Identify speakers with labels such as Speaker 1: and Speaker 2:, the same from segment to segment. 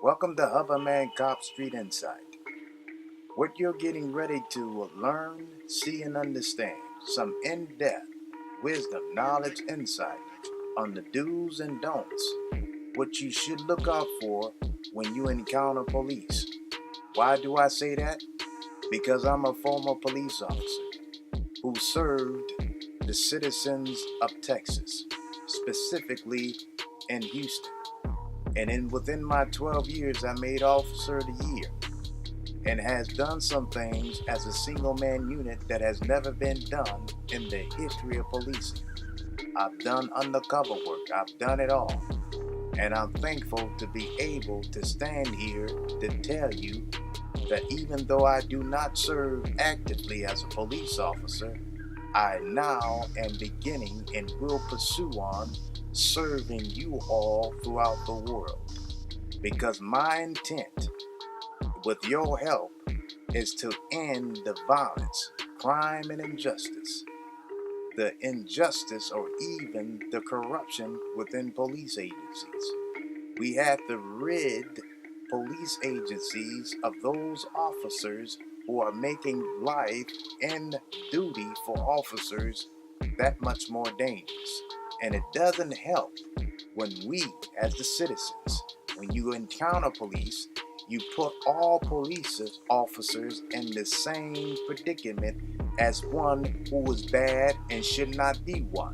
Speaker 1: Welcome to Hoverman Cop Street Insight. What you're getting ready to learn, see, and understand. Some in-depth wisdom, knowledge, insight on the do's and don'ts. What you should look out for when you encounter police. Why do I say that? Because I'm a former police officer who served the citizens of Texas, specifically in Houston. And within my 12 years, I made Officer of the Year and has done some things as a single man unit that has never been done in the history of policing. I've done undercover work, I've done it all. And I'm thankful to be able to stand here to tell you that even though I do not serve actively as a police officer, I now am beginning and will pursue on serving you all throughout the world. Because my intent, with your help, is to end the violence, crime, and injustice. The injustice or even the corruption within police agencies. We have to rid police agencies of those officers who are making life and duty for officers that much more dangerous. And it doesn't help when we, as the citizens, when you encounter police, you put all police officers in the same predicament as one who is bad and should not be one.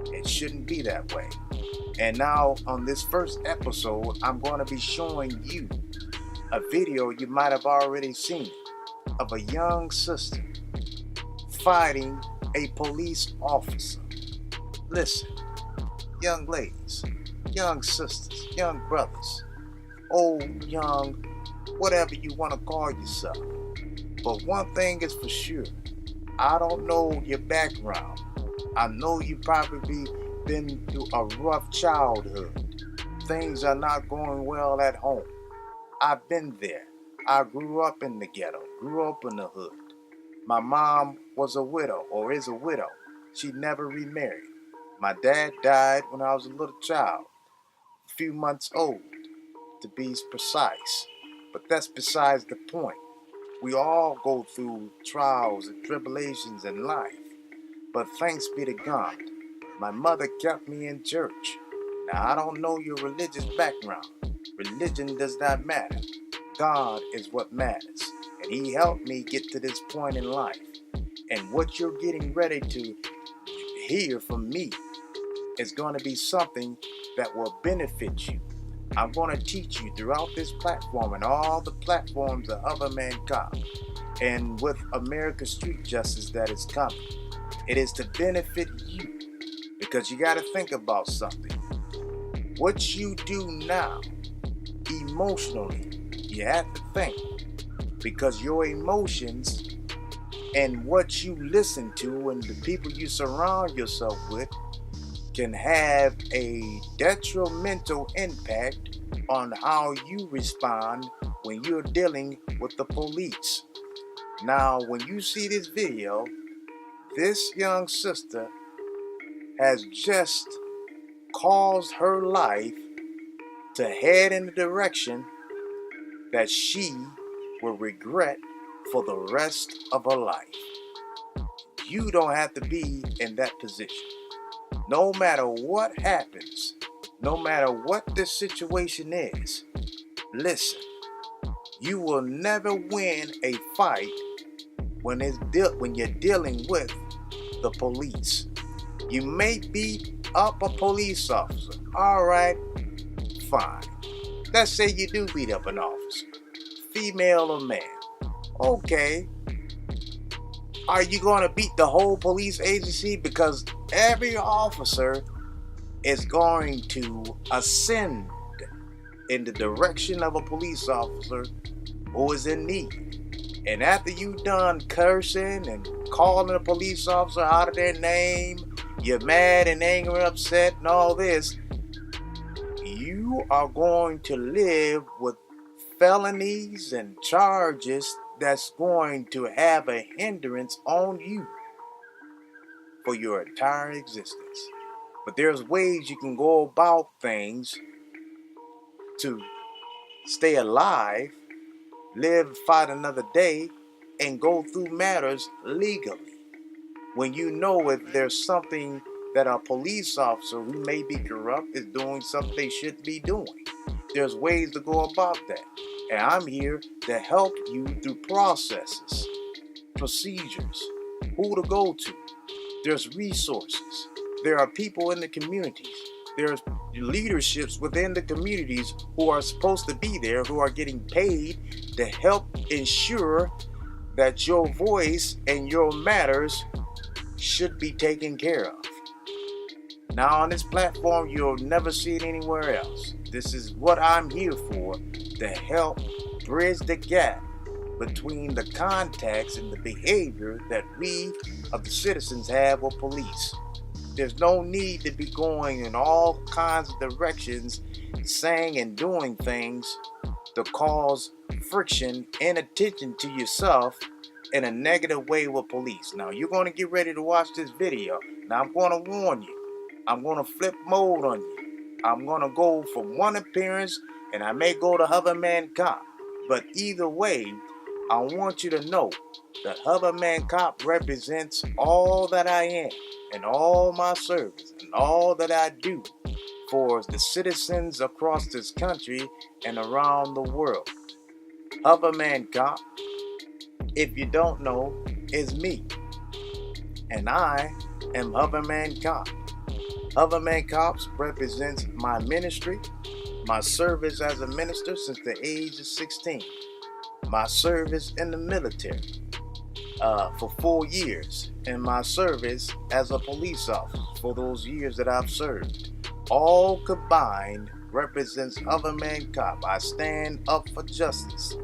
Speaker 1: It shouldn't be that way. And now, on this first episode, I'm going to be showing you a video you might have already seen of a young sister fighting a police officer. Listen, young ladies, young sisters, young brothers, old, young, whatever you want to call yourself. But one thing is for sure, I don't know your background. I know you probably been through a rough childhood. Things are not going well at home. I've been there. I grew up in the ghetto, grew up in the hood. My mom was a widow or is a widow. She never remarried. My dad died when I was a little child, a few months old to be precise. But that's besides the point. We all go through trials and tribulations in life. But thanks be to God, my mother kept me in church. Now, I don't know your religious background. Religion does not matter. God is what matters. And He helped me get to this point in life. And what you're getting ready to hear from me is going to be something that will benefit you. I'm going to teach you throughout this platform and all the platforms of Other Man Cop and with America's Street Justice that is coming. It is to benefit you because you got to think about something. What you do now, emotionally, you have to think because your emotions and what you listen to and the people you surround yourself with can have a detrimental impact on how you respond when you're dealing with the police. Now, when you see this video, this young sister has just caused her life to head in the direction that she will regret for the rest of her life. You don't have to be in that position. No matter what happens, no matter what the situation is, listen, you will never win a fight when you're dealing with the police. You may beat up a police officer. All right, fine. Let's say you do beat up an officer, female or male. Okay, are you going to beat the whole police agency? Because every officer is going to ascend in the direction of a police officer who is in need. And after you done cursing and calling a police officer out of their name, you're mad and angry and upset and all this, you are going to live with felonies and charges that's going to have a hindrance on you for your entire existence. But there's ways you can go about things to stay alive, live, fight another day, and go through matters legally. When you know if there's something that a police officer who may be corrupt is doing something they shouldn't be doing. There's ways to go about that. And I'm here to help you through processes, procedures, who to go to. There's resources. There are people in the communities. There's leaderships within the communities who are supposed to be there, who are getting paid to help ensure that your voice and your matters should be taken care of. Now on this platform, you'll never see it anywhere else. This is what I'm here for, to help bridge the gap between the contacts and the behavior that we of the citizens have with police. There's no need to be going in all kinds of directions, saying and doing things to cause friction and attention to yourself in a negative way with police. Now you're going to get ready to watch this video. Now I'm going to warn you. I'm going to flip mode on you. I'm going to go from one appearance and I may go to Hoverman Cop. But either way, I want you to know that Hoverman Cop represents all that I am and all my service and all that I do for the citizens across this country and around the world. Hoverman Cop, if you don't know, is me. And I am Hoverman Cop. Hoverman Cops represents my ministry, my service as a minister since the age of 16, my service in the military for 4 years, and my service as a police officer for those years that I've served. All combined represents Hoverman Cop. I stand up for justice.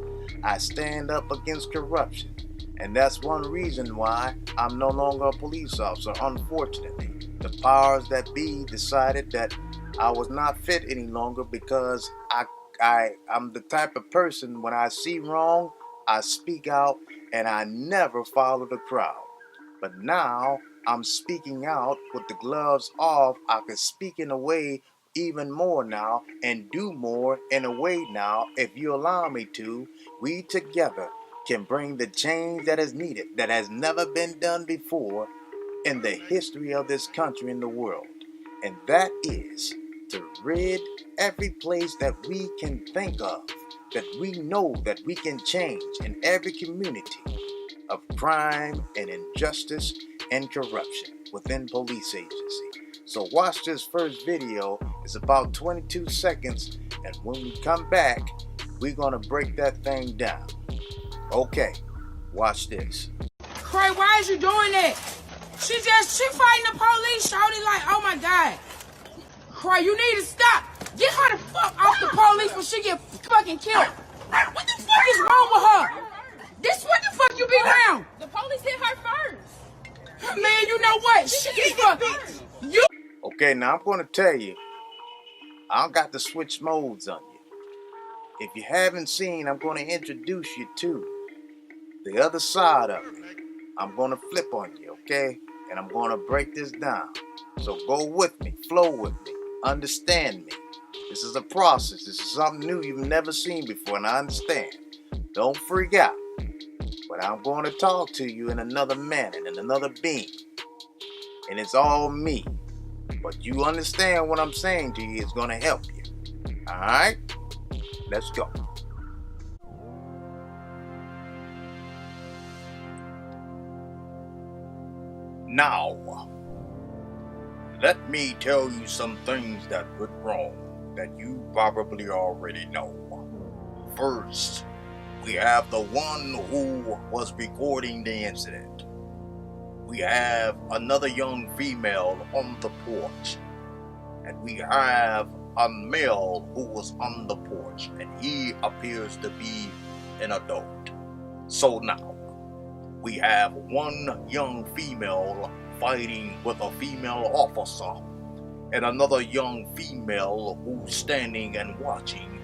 Speaker 1: I stand up against corruption. And that's one reason why I'm no longer a police officer, unfortunately. The powers that be decided that I was not fit any longer because I'm the type of person, when I see wrong, I speak out and I never follow the crowd. But now I'm speaking out with the gloves off. I can speak in a way even more now and do more in a way now. If you allow me to, we together can bring the change that is needed, that has never been done before in the history of this country and the world. And that is to rid every place that we can think of, that we know that we can change in every community, of crime and injustice and corruption within police agency. So watch this first video. It's about 22 seconds, and when we come back, we're gonna break that thing down. Okay, watch this.
Speaker 2: Cray, why is you doing that? She fighting the police, shouting like, oh my God. Cray, you need to stop. Get her the fuck off the police before she get fucking killed. What the fuck is wrong with her? This what the fuck you be around?
Speaker 3: The police hit her first.
Speaker 2: Man, you know what? She fucking you.
Speaker 1: Okay, now I'm gonna tell you, I got to switch modes on you. If you haven't seen, I'm gonna introduce you to the other side of me. I'm gonna flip on you, okay? And I'm gonna break this down. So go with me, flow with me, understand me. This is a process. This is something new you've never seen before, and I understand. Don't freak out. But I'm going to talk to you in another manner, in another being. And it's all me. But you understand what I'm saying to you is going to help you. Alright? Let's go. Now, let me tell you some things that went wrong that you probably already know. First, we have the one who was recording the incident. We have another young female on the porch. And we have a male who was on the porch, and he appears to be an adult. So now, we have one young female fighting with a female officer, and another young female who's standing and watching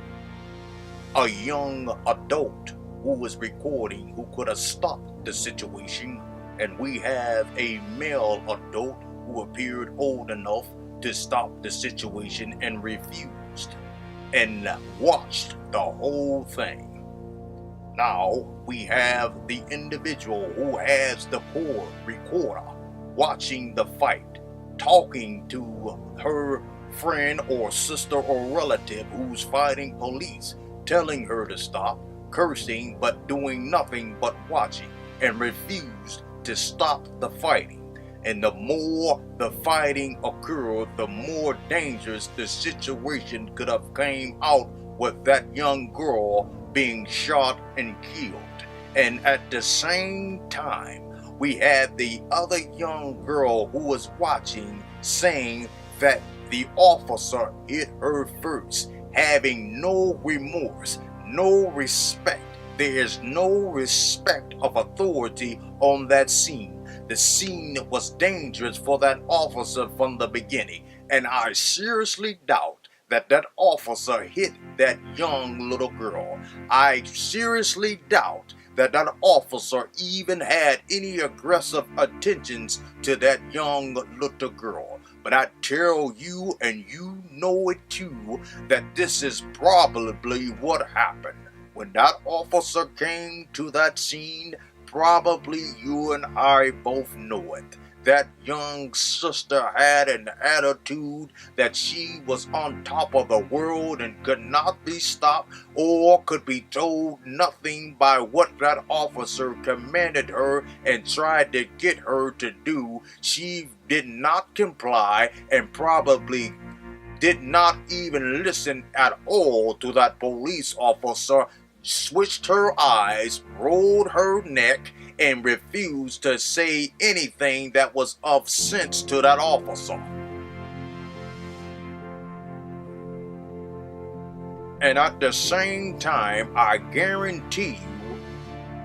Speaker 1: a young adult who was recording, who could have stopped the situation. And we have a male adult who appeared old enough to stop the situation and refused. and watched the whole thing. Now we have the individual who has the poor recorder watching the fight, talking to her friend or sister or relative who's fighting police, telling her to stop, cursing but doing nothing but watching, and refused to stop the fighting. And the more the fighting occurred, the more dangerous the situation could have came out with that young girl being shot and killed. And at the same time, we had the other young girl who was watching saying that the officer hit her first, having no remorse, no respect. There is no respect of authority on that scene. The scene was dangerous for that officer from the beginning, and I seriously doubt that that officer hit that young little girl. I seriously doubt that that officer even had any aggressive attentions to that young little girl. But I tell you, and you know it too, that this is probably what happened. When that officer came to that scene, probably you and I both know it. That young sister had an attitude that she was on top of the world and could not be stopped or could be told nothing by what that officer commanded her and tried to get her to do. She did not comply and probably did not even listen at all to that police officer, switched her eyes, rolled her neck, and refused to say anything that was of sense to that officer. And at the same time, I guarantee you,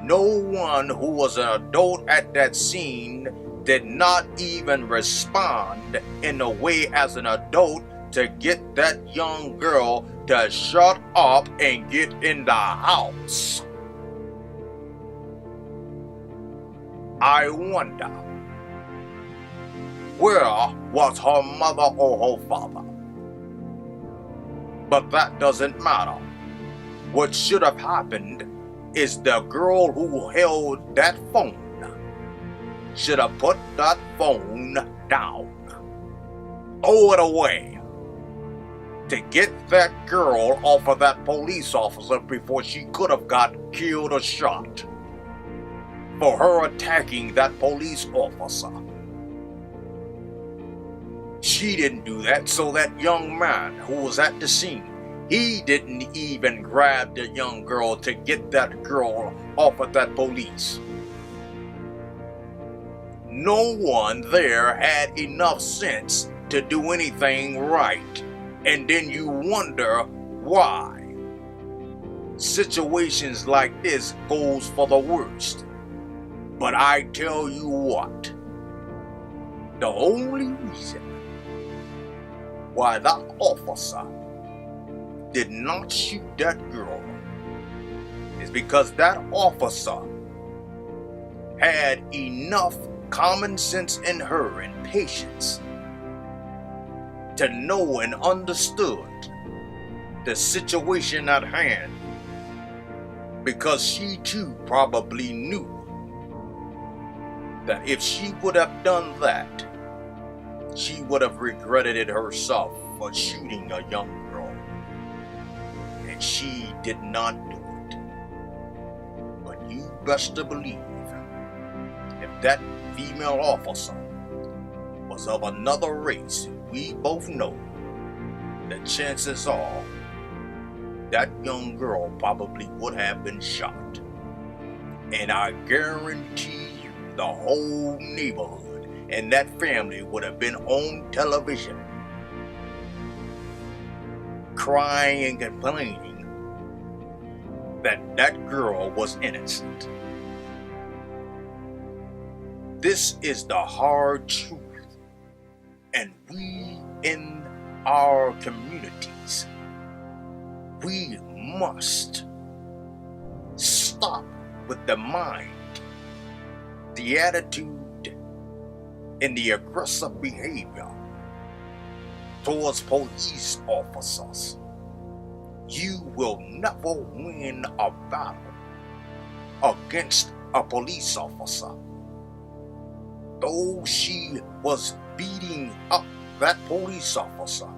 Speaker 1: no one who was an adult at that scene did not even respond in a way as an adult to get that young girl to shut up and get in the house. I wonder, where was her mother or her father? But that doesn't matter. What should have happened is the girl who held that phone should have put that phone down, throw it away, to get that girl off of that police officer before she could have got killed or shot for her attacking that police officer. She didn't do that, so that young man who was at the scene, he didn't even grab the young girl to get that girl off of that police. No one there had enough sense to do anything right. And then you wonder why situations like this goes for the worst. But I tell you what, the only reason why that officer did not shoot that girl is because that officer had enough common sense in her and patience to know and understood the situation at hand, because she too probably knew that if she would have done that, she would have regretted it herself for shooting a young girl. And she did not do it. But you best to believe, if that female officer was of another race, we both know that chances are that young girl probably would have been shot. And I guarantee you the whole neighborhood and that family would have been on television crying and complaining that that girl was innocent. This is the hard truth. And we in our communities, we must stop with the mind, the attitude, and the aggressive behavior towards police officers. You will never win a battle against a police officer. Though she was beating up that police officer,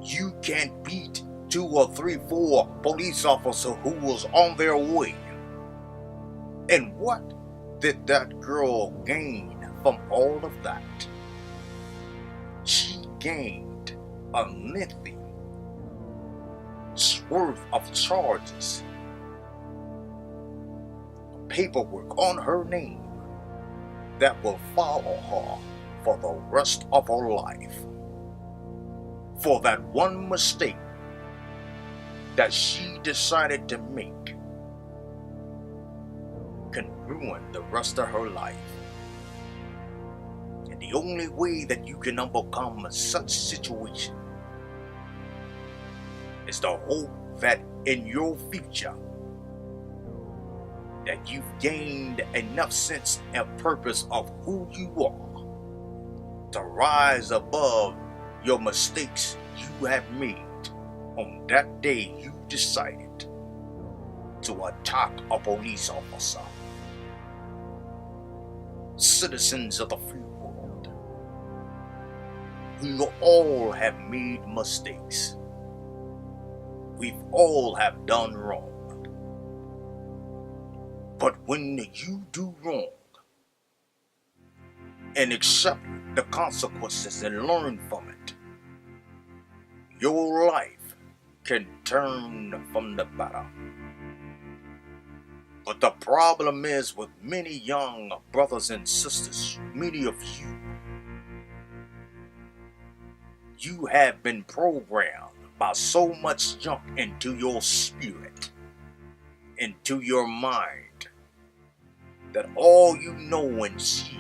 Speaker 1: you can't beat 2 or 3, 4 police officers who was on their way. And what did that girl gain from all of that? She gained a lengthy worth of charges, paperwork on her name that will follow her for the rest of her life. For that one mistake that she decided to make can ruin the rest of her life. And the only way that you can overcome such situation is to hope that in your future that you've gained enough sense and purpose of who you are to rise above your mistakes you have made on that day you decided to attack a police officer. Citizens of the free world, we all have made mistakes. We've all have done wrong. But when you do wrong and accept the consequences and learn from it, your life can turn from the better. But the problem is with many young brothers and sisters, many of you have been programmed by so much junk into your spirit, into your mind, that all you know and see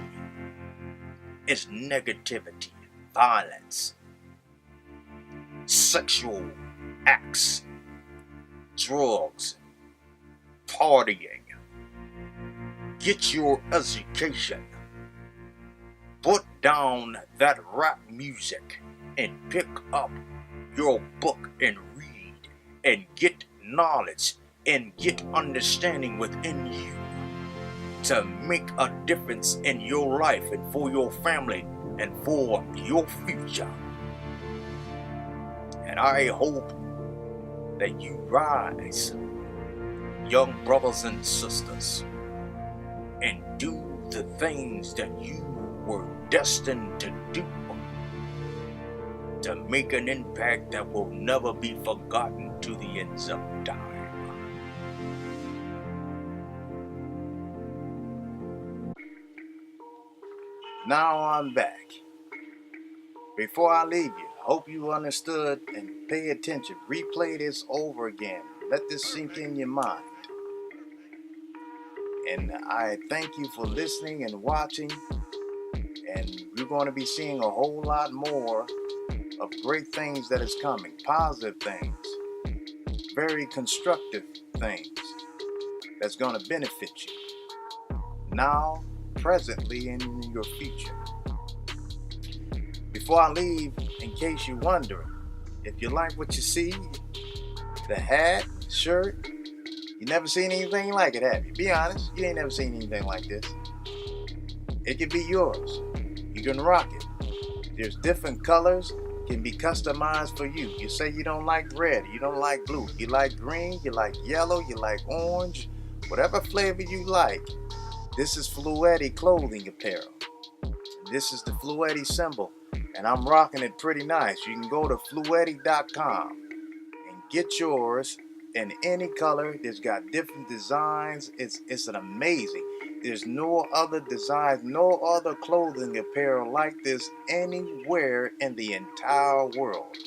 Speaker 1: is negativity, violence, sexual acts, drugs, partying. Get your education. Put down that rap music and pick up your book and read and get knowledge and get understanding within you to make a difference in your life and for your family and for your future. And I hope that you rise, young brothers and sisters, and do the things that you were destined to do, to make an impact that will never be forgotten to the ends of time. Now I'm back. Before I leave you, I hope you understood and pay attention. Replay this over again. Let this sink in your mind. And I thank you for listening and watching. And we're going to be seeing a whole lot more of great things that is coming. Positive things. Very constructive things that's going to benefit you. Now, presently, and in your future. Before I leave, in case you're wondering, if you like what you see, the hat, shirt, you never seen anything like it, have you? Be honest, you ain't never seen anything like this. It can be yours. You can rock it. There's different colors, can be customized for you. You say you don't like red, you don't like blue, you like green, you like yellow, you like orange, whatever flavor you like. This is Flueti clothing apparel. This is the Flueti symbol, and I'm rocking it pretty nice. You can go to Flueti.com and get yours in any color. There's got different designs. It's an amazing. There's no other designs, no other clothing apparel like this anywhere in the entire world.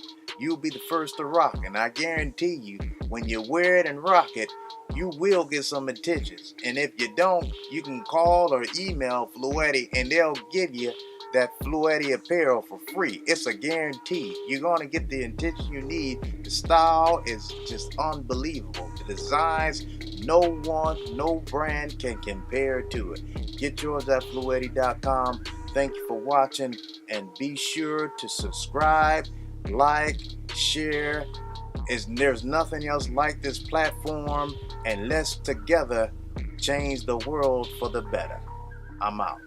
Speaker 1: You'll be the first to rock, and I guarantee you, when you wear it and rock it, you will get some attention. And if you don't, you can call or email Flueti, and they'll give you that Flueti apparel for free. It's a guarantee. You're going to get the attention you need. The style is just unbelievable. The designs, no one, no brand can compare to it. Get yours at Flueti.com. Thank you for watching, and be sure to subscribe, like, share, There's nothing else like this platform, and let's together change the world for the better. I'm out.